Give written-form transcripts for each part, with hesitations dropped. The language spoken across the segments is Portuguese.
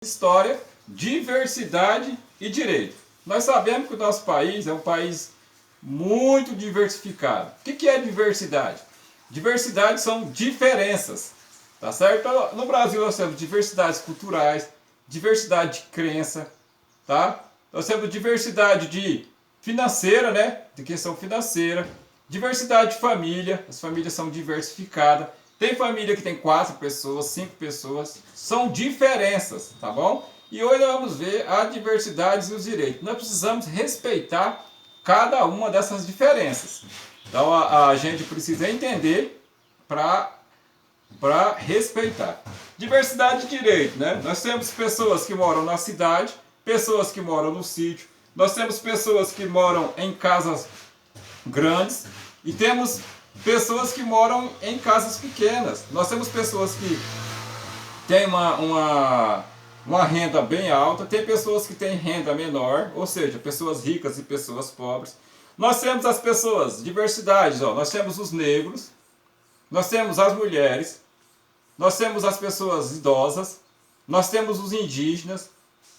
História, diversidade e direito. Nós sabemos que o nosso país é um país muito diversificado. O que é diversidade? Diversidade são diferenças, tá certo? No Brasil nós temos diversidades culturais, diversidade de crença, tá? Nós temos diversidade de financeira, né? De questão financeira, diversidade de família, as famílias são diversificadas. Tem família que tem 4 pessoas, 5 pessoas, são diferenças, tá bom? E hoje nós vamos ver as diversidades e os direitos. Nós precisamos respeitar cada uma dessas diferenças. Então a gente precisa entender para respeitar. Diversidade de direito, né? Nós temos pessoas que moram na cidade, pessoas que moram no sítio, nós temos pessoas que moram em casas grandes e temos pessoas que moram em casas pequenas. Nós temos pessoas que têm uma renda bem alta, tem pessoas que têm renda menor, ou seja, pessoas ricas e pessoas pobres. Nós temos as pessoas, diversidades, ó, nós temos os negros, nós temos as mulheres, nós temos as pessoas idosas, nós temos os indígenas,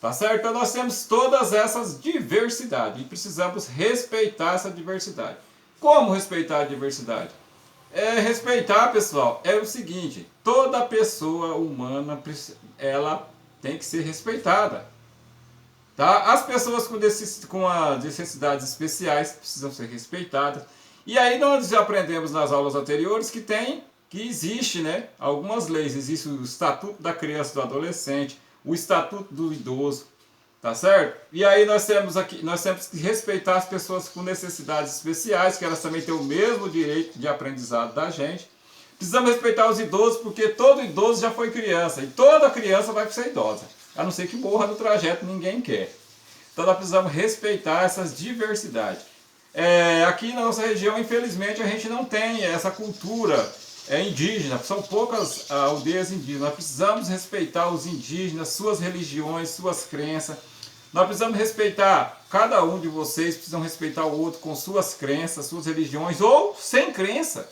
tá certo? Então nós temos todas essas diversidades e precisamos respeitar essa diversidade. Como respeitar a diversidade? Respeitar, pessoal, é o seguinte: toda pessoa humana ela tem que ser respeitada, tá? As pessoas com as necessidades especiais precisam ser respeitadas. E aí nós já aprendemos nas aulas anteriores que existe, né, algumas leis. Existe o Estatuto da Criança e do Adolescente, o Estatuto do Idoso, tá certo? E aí nós temos que respeitar as pessoas com necessidades especiais, que elas também têm o mesmo direito de aprendizado da gente. Precisamos respeitar os idosos, porque todo idoso já foi criança, e toda criança vai ser idosa, a não ser que morra no trajeto, ninguém quer. Então nós precisamos respeitar essas diversidades. Aqui na nossa região, infelizmente, a gente não tem essa cultura indígena, são poucas aldeias indígenas. Nós precisamos respeitar os indígenas, suas religiões, suas crenças. Nós precisamos respeitar, cada um de vocês precisam respeitar o outro com suas crenças, suas religiões, ou sem crença.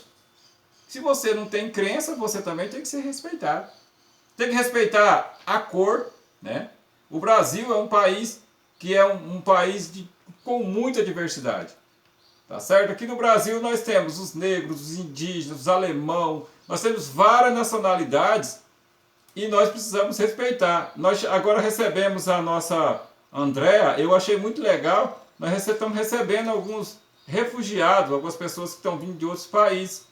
Se você não tem crença, você também tem que ser respeitado. Tem que respeitar a cor, né? O Brasil é um país que é um país com muita diversidade. Tá certo? Aqui no Brasil nós temos os negros, os indígenas, os alemãos, nós temos várias nacionalidades e nós precisamos respeitar. Nós agora recebemos a nossa Andréa, eu achei muito legal, nós estamos recebendo alguns refugiados, algumas pessoas que estão vindo de outros países.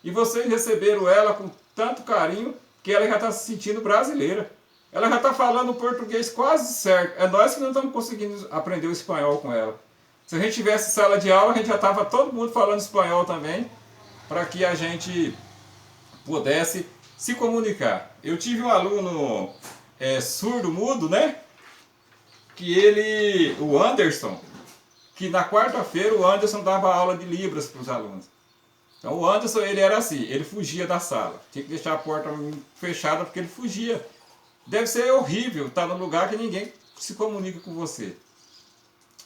E vocês receberam ela com tanto carinho que ela já está se sentindo brasileira. Ela já está falando português quase certo. É nós que não estamos conseguindo aprender o espanhol com ela. Se a gente tivesse sala de aula, a gente já estava todo mundo falando espanhol também, para que a gente pudesse se comunicar. Eu tive um aluno surdo-mudo, né? O Anderson, que na quarta-feira o Anderson dava aula de Libras para os alunos. Então o Anderson, ele era assim, ele fugia da sala. Tinha que deixar a porta fechada porque ele fugia. Deve ser horrível estar num lugar que ninguém se comunica com você.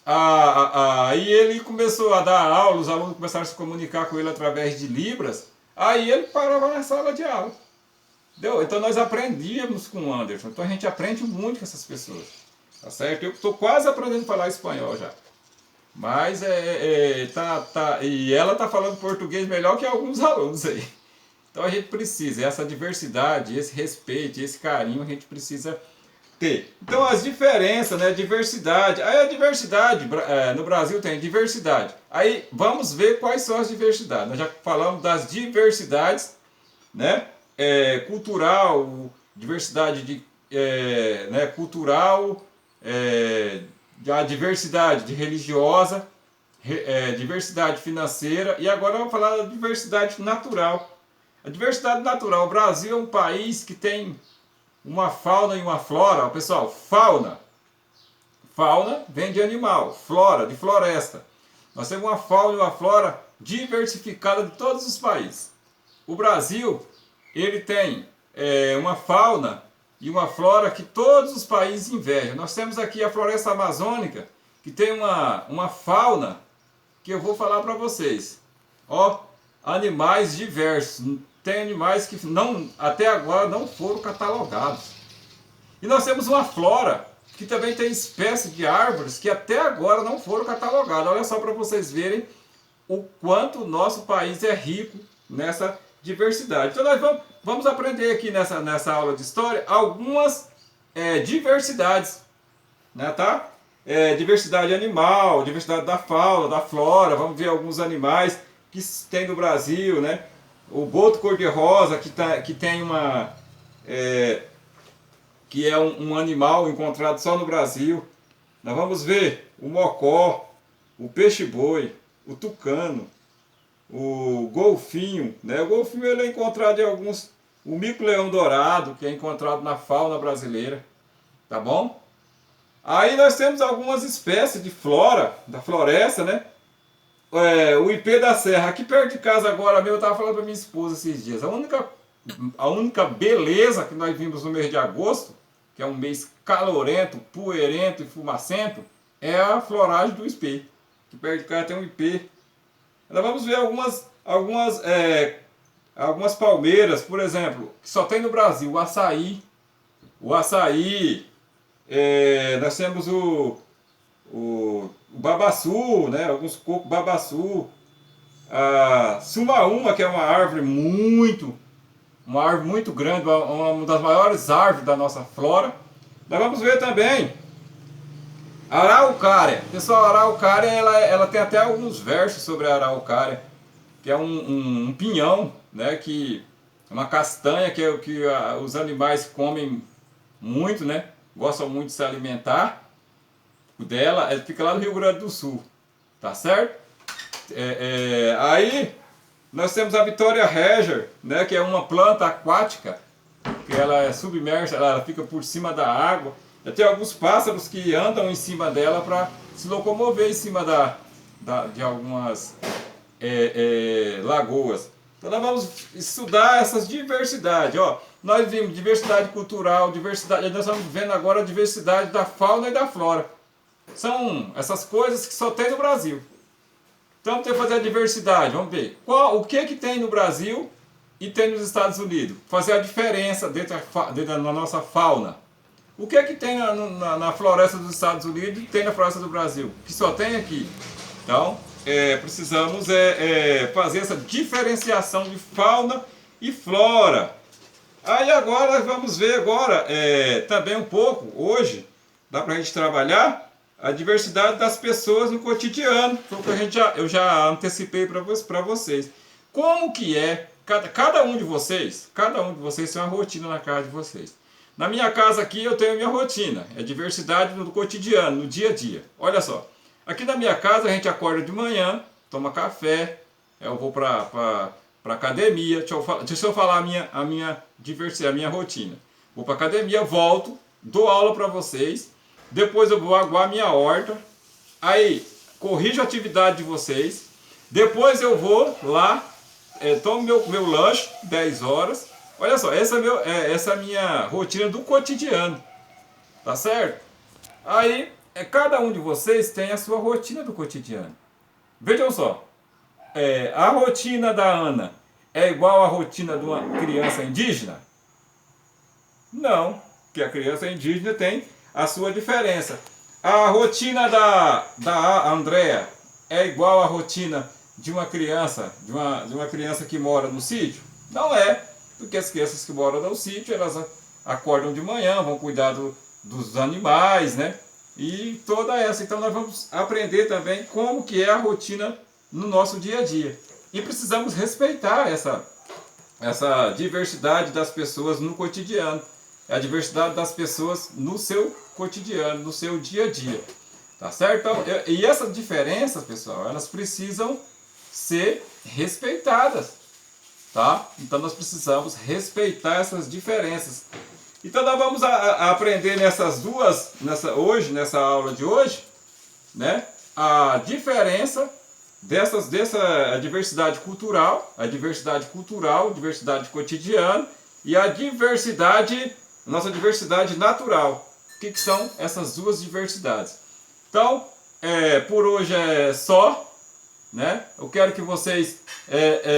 Aí ele começou a dar aula, os alunos começaram a se comunicar com ele através de Libras, aí ele parava na sala de aula. Entendeu? Então nós aprendíamos com o Anderson, então a gente aprende muito com essas pessoas. Tá certo? Eu estou quase aprendendo a falar espanhol já. Mas e ela está falando português melhor que alguns alunos aí. Então a gente precisa, essa diversidade, esse respeito, esse carinho a gente precisa ter. Então as diferenças, né, diversidade. Aí a diversidade, no Brasil tem diversidade. Aí vamos ver quais são as diversidades. Nós já falamos das diversidades, né, cultural, diversidade cultural, a diversidade de religiosa, diversidade financeira, e agora vamos falar da diversidade natural. A diversidade natural, o Brasil é um país que tem uma fauna e uma flora. Pessoal, fauna vem de animal, flora, de floresta. Nós temos uma fauna e uma flora diversificada de todos os países. O Brasil, ele tem uma fauna e uma flora que todos os países invejam. Nós temos aqui a floresta amazônica, que tem uma fauna que eu vou falar para vocês. Ó, animais diversos. Tem animais que até agora não foram catalogados. E nós temos uma flora que também tem espécies de árvores que até agora não foram catalogadas. Olha só para vocês verem o quanto o nosso país é rico nessa diversidade. Então nós vamos aprender aqui nessa aula de história algumas diversidades, né, tá? Diversidade animal, diversidade da fauna, da flora. Vamos ver alguns animais que tem no Brasil, né? O boto cor-de-rosa que tem uma que é um animal encontrado só no Brasil. Nós vamos ver o mocó, o peixe-boi, o tucano, o golfinho, né? O golfinho ele é encontrado em alguns, o mico-leão dourado, que é encontrado na fauna brasileira, tá bom? Aí nós temos algumas espécies de flora, da floresta, né? O ipê da serra, aqui perto de casa agora mesmo, eu estava falando para minha esposa esses dias, a única beleza que nós vimos no mês de agosto, que é um mês calorento, poeirento e fumacento, é a floragem do ipê. Aqui perto de casa tem um ipê. Nós vamos ver algumas palmeiras, por exemplo, que só tem no Brasil, o açaí. O açaí, nós temos o babaçu, né? Alguns cocos babaçu. A sumaúma, que é uma árvore muito grande, uma das maiores árvores da nossa flora. Nós vamos ver também a araucária. Pessoal, a araucária ela tem até alguns versos sobre a araucária, que é um pinhão, né, que é uma castanha que os animais comem muito, né, gostam muito de se alimentar dela. Ela fica lá no Rio Grande do Sul, tá certo? Aí nós temos a Vitória Reger, né, que é uma planta aquática, que ela é submersa, ela fica por cima da água. Tem alguns pássaros que andam em cima dela para se locomover em cima de algumas lagoas. Então nós vamos estudar essas diversidades. Ó, nós vimos diversidade cultural, diversidade, nós estamos vendo agora a diversidade da fauna e da flora. São essas coisas que só tem no Brasil. Então tem que fazer a diversidade, vamos ver. O que tem no Brasil e tem nos Estados Unidos? Fazer a diferença dentro da nossa fauna. O que tem na floresta dos Estados Unidos e tem na floresta do Brasil? Que só tem aqui. Então, precisamos fazer essa diferenciação de fauna e flora. Aí agora nós vamos ver também um pouco, hoje, dá para a gente trabalhar a diversidade das pessoas no cotidiano. Foi o que eu já antecipei para vocês. Como que cada um de vocês tem uma rotina na casa de vocês. Na minha casa aqui eu tenho a minha rotina, é diversidade no cotidiano, no dia a dia. Olha só, aqui na minha casa a gente acorda de manhã, toma café, eu vou para academia. Deixa eu falar a minha rotina. Vou para academia, volto, dou aula para vocês, depois eu vou aguar a minha horta, aí corrijo a atividade de vocês, depois eu vou lá, tomo meu lanche, 10 horas. Olha só, essa é a minha rotina do cotidiano, tá certo? Aí, cada um de vocês tem a sua rotina do cotidiano. Vejam só, a rotina da Ana é igual à rotina de uma criança indígena? Não, porque a criança indígena tem a sua diferença. A rotina da Andréa é igual à rotina de uma criança, de uma criança que mora no sítio? Não é. Porque as crianças que moram no sítio, elas acordam de manhã, vão cuidar dos animais, né? E toda essa. Então nós vamos aprender também como que é a rotina no nosso dia a dia. E precisamos respeitar essa diversidade das pessoas no cotidiano. A diversidade das pessoas no seu cotidiano, no seu dia a dia. Tá certo? Então, e essas diferenças, pessoal, elas precisam ser respeitadas. Tá? Então nós precisamos respeitar essas diferenças. Então nós vamos aprender hoje, nessa aula de hoje, né, a diferença dessa diversidade cultural, diversidade cotidiana e a nossa diversidade natural. O que são essas duas diversidades? Então, por hoje é só, né? Eu quero que vocês